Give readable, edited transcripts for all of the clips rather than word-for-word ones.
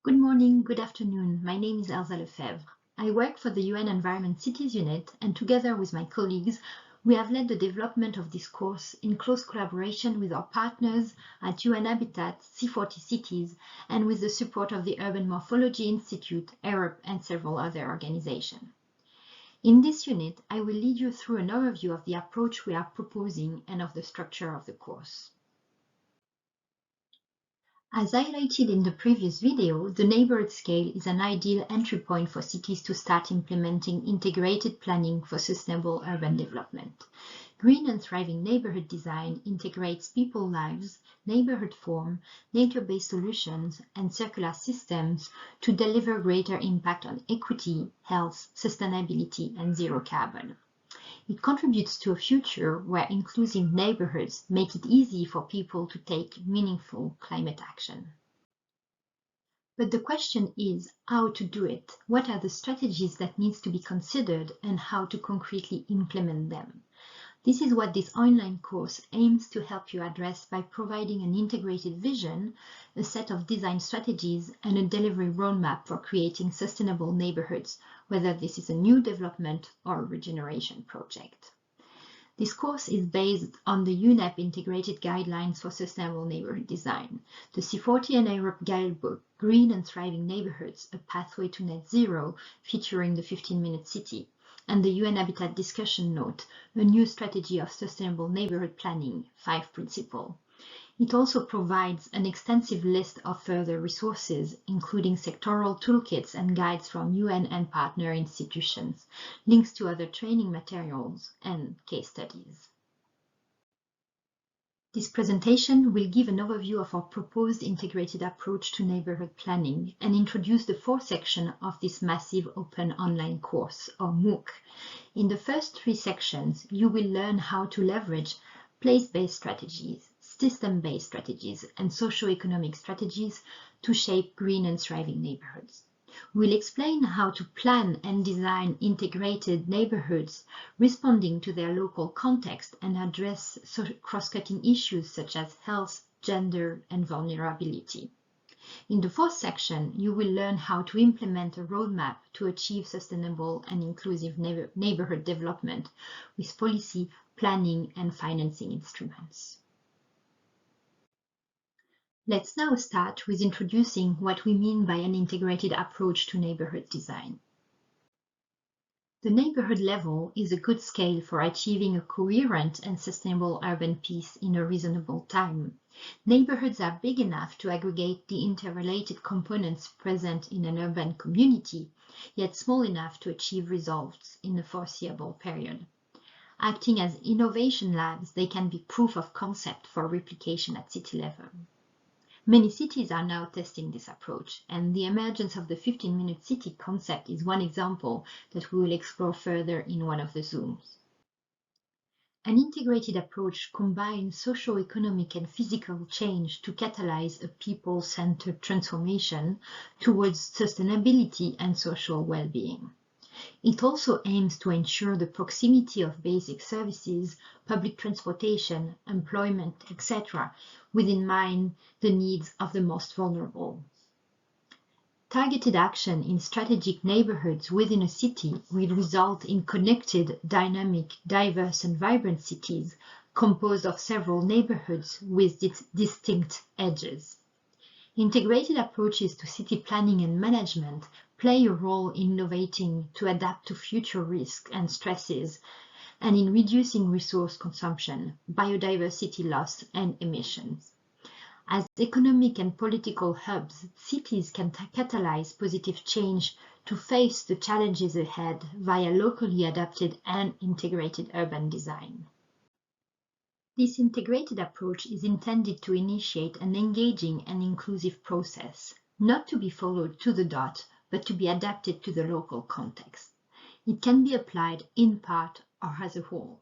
Good morning, good afternoon. My name is Elsa Lefebvre. I work for the UN Environment Cities Unit, and together with my colleagues, we have led the development of this course in close collaboration with our partners at UN Habitat, C40 Cities, and with the support of the Urban Morphology Institute, ERUP, and several other organizations. In this unit, I will lead you through an overview of the approach we are proposing and of the structure of the course. As highlighted in the previous video, the neighborhood scale is an ideal entry point for cities to start implementing integrated planning for sustainable urban development. Green and thriving neighborhood design integrates people's lives, neighborhood form, nature-based solutions, and circular systems to deliver greater impact on equity, health, sustainability, and zero carbon. It contributes to a future where inclusive neighborhoods make it easy for people to take meaningful climate action. But the question is how to do it. What are the strategies that need to be considered and how to concretely implement them? This is what this online course aims to help you address by providing an integrated vision, a set of design strategies, and a delivery roadmap for creating sustainable neighborhoods, whether this is a new development or a regeneration project. This course is based on the UNEP Integrated Guidelines for Sustainable Neighborhood Design, the C40 and ERUP Guidebook, Green and Thriving Neighborhoods, A Pathway to Net Zero, featuring the 15-minute city, and the UN Habitat Discussion Note, a new strategy of sustainable neighborhood planning, 5 principles. It also provides an extensive list of further resources, including sectoral toolkits and guides from UN and partner institutions, links to other training materials, and case studies. This presentation will give an overview of our proposed integrated approach to neighborhood planning and introduce the 4th section of this massive open online course, or MOOC. In the first 3 sections, you will learn how to leverage place-based strategies, system-based strategies, and socio-economic strategies to shape green and thriving neighborhoods. We'll explain how to plan and design integrated neighborhoods responding to their local context and address cross-cutting issues such as health, gender, and vulnerability. In the 4th section, you will learn how to implement a roadmap to achieve sustainable and inclusive neighborhood development with policy, planning, and financing instruments. Let's now start with introducing what we mean by an integrated approach to neighborhood design. The neighborhood level is a good scale for achieving a coherent and sustainable urban peace in a reasonable time. Neighborhoods are big enough to aggregate the interrelated components present in an urban community, yet small enough to achieve results in a foreseeable period. Acting as innovation labs, they can be proof of concept for replication at city level. Many cities are now testing this approach, and the emergence of the 15-minute city concept is one example that we will explore further in one of the Zooms. An integrated approach combines socio-economic and physical change to catalyze a people-centered transformation towards sustainability and social well-being. It also aims to ensure the proximity of basic services, public transportation, employment, etc., within mind the needs of the most vulnerable. Targeted action in strategic neighborhoods within a city will result in connected, dynamic, diverse, and vibrant cities composed of several neighborhoods with distinct edges. Integrated approaches to city planning and management play a role in innovating to adapt to future risks and stresses and in reducing resource consumption, biodiversity loss, and emissions. As economic and political hubs, cities can catalyze positive change to face the challenges ahead via locally adapted and integrated urban design. This integrated approach is intended to initiate an engaging and inclusive process, not to be followed to the dot, but to be adapted to the local context. It can be applied in part or as a whole.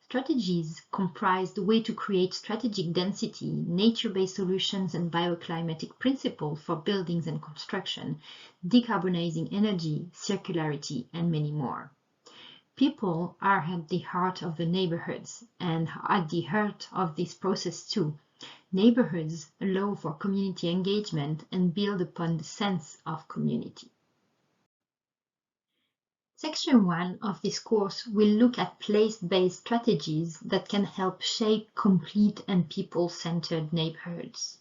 Strategies comprise the way to create strategic density, nature-based solutions, and bioclimatic principles for buildings and construction, decarbonizing energy, circularity, and many more. People are at the heart of the neighborhoods and at the heart of this process too. Neighborhoods allow for community engagement and build upon the sense of community. Section 1 of this course will look at place-based strategies that can help shape complete and people-centered neighborhoods.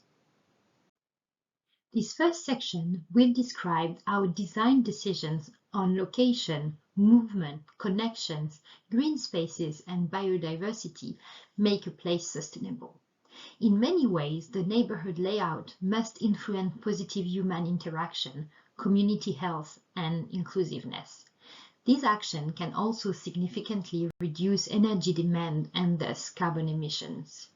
This first section will describe how design decisions on location, movement, connections, green spaces, and biodiversity make a place sustainable. In many ways, the neighborhood layout must influence positive human interaction, community health, and inclusiveness. This action can also significantly reduce energy demand and thus carbon emissions.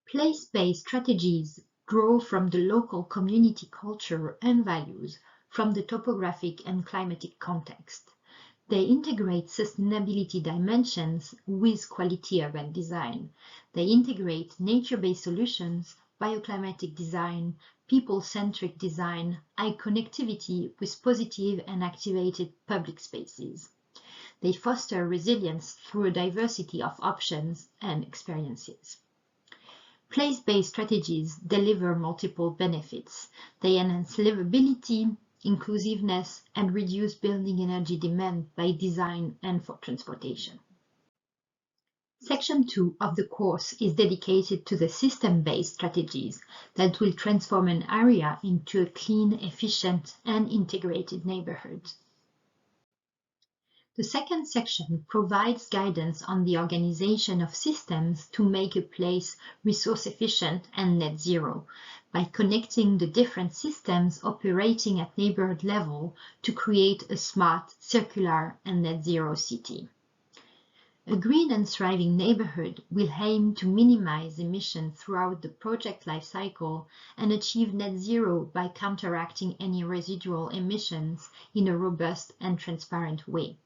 Place-based strategies draw from the local community culture and values, from the topographic and climatic context. They integrate sustainability dimensions with quality urban design. They integrate nature-based solutions, bioclimatic design, people-centric design, high connectivity with positive and activated public spaces. They foster resilience through a diversity of options and experiences. Place-based strategies deliver multiple benefits. They enhance livability, inclusiveness, and reduce building energy demand by design and for transportation. Section 2 of the course is dedicated to the system-based strategies that will transform an area into a clean, efficient, and integrated neighborhood. The second section provides guidance on the organization of systems to make a place resource efficient and net zero by connecting the different systems operating at neighborhood level to create a smart, circular, and net zero city. A green and thriving neighborhood will aim to minimize emissions throughout the project lifecycle and achieve net zero by counteracting any residual emissions in a robust and transparent way.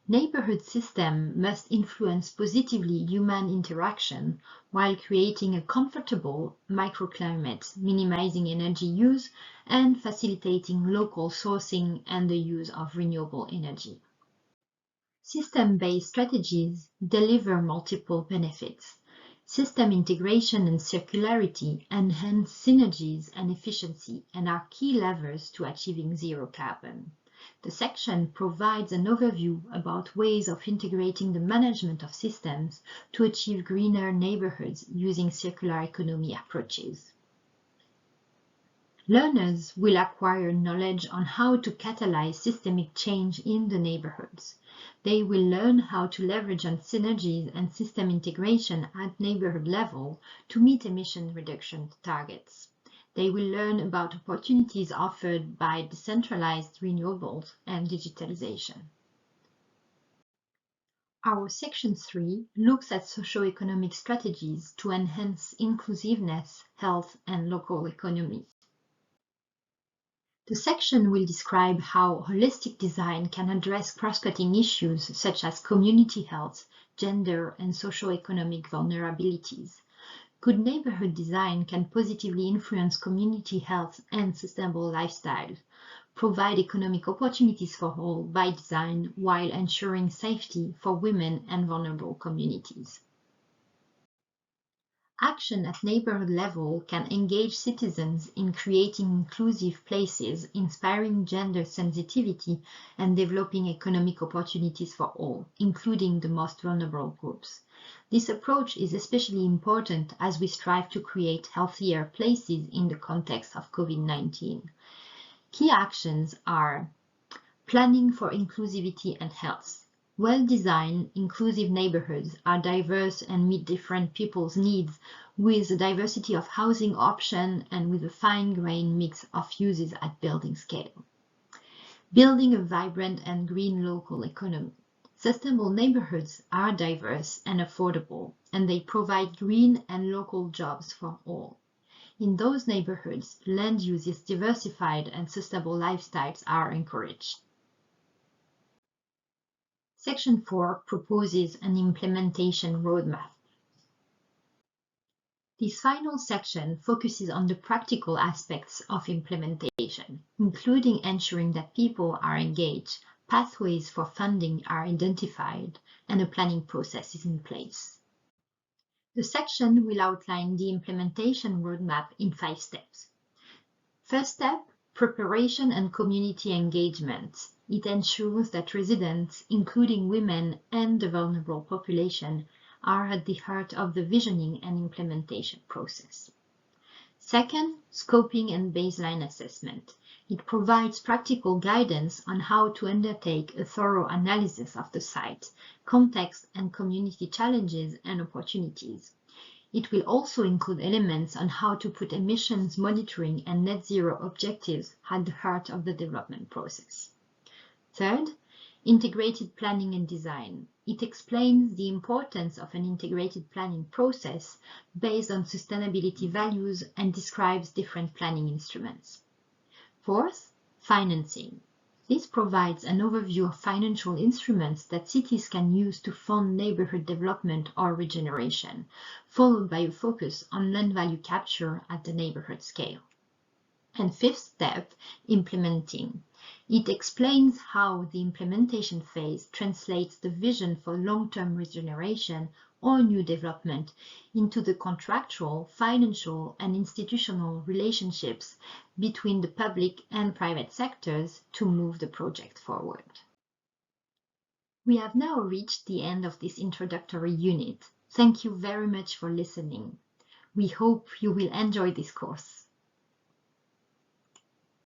Neighborhood systems must influence positively human interaction while creating a comfortable microclimate, minimizing energy use, and facilitating local sourcing and the use of renewable energy. System-based strategies deliver multiple benefits. System integration and circularity enhance synergies and efficiency and are key levers to achieving zero carbon. The section provides an overview about ways of integrating the management of systems to achieve greener neighborhoods using circular economy approaches. Learners will acquire knowledge on how to catalyze systemic change in the neighborhoods. They will learn how to leverage on synergies and system integration at neighborhood level to meet emission reduction targets. They will learn about opportunities offered by decentralized renewables and digitalization. Our Section 3 looks at socio-economic strategies to enhance inclusiveness, health, and local economies. The section will describe how holistic design can address cross-cutting issues such as community health, gender, and socio-economic vulnerabilities. Good neighborhood design can positively influence community health and sustainable lifestyle, provide economic opportunities for all by design while ensuring safety for women and vulnerable communities. Action at neighborhood level can engage citizens in creating inclusive places, inspiring gender sensitivity, and developing economic opportunities for all, including the most vulnerable groups. This approach is especially important as we strive to create healthier places in the context of COVID-19. Key actions are planning for inclusivity and health. Well-designed, inclusive neighborhoods are diverse and meet different people's needs with a diversity of housing options and with a fine-grained mix of uses at building scale. Building a vibrant and green local economy. Sustainable neighborhoods are diverse and affordable, and they provide green and local jobs for all. In those neighborhoods, land use is diversified and sustainable lifestyles are encouraged. Section 4 proposes an implementation roadmap. This final section focuses on the practical aspects of implementation, including ensuring that people are engaged, pathways for funding are identified, and a planning process is in place. The section will outline the implementation roadmap in 5 steps. First step, preparation and community engagement. It ensures that residents, including women and the vulnerable population, are at the heart of the visioning and implementation process. Second, scoping and baseline assessment. It provides practical guidance on how to undertake a thorough analysis of the site, context and community challenges and opportunities. It will also include elements on how to put emissions monitoring and net zero objectives at the heart of the development process. Third, integrated planning and design. It explains the importance of an integrated planning process based on sustainability values and describes different planning instruments. Fourth, financing. This provides an overview of financial instruments that cities can use to fund neighborhood development or regeneration, followed by a focus on land value capture at the neighborhood scale. And fifth step, implementing. It explains how the implementation phase translates the vision for long-term regeneration or new development into the contractual, financial, and institutional relationships between the public and private sectors to move the project forward. We have now reached the end of this introductory unit. Thank you very much for listening. We hope you will enjoy this course.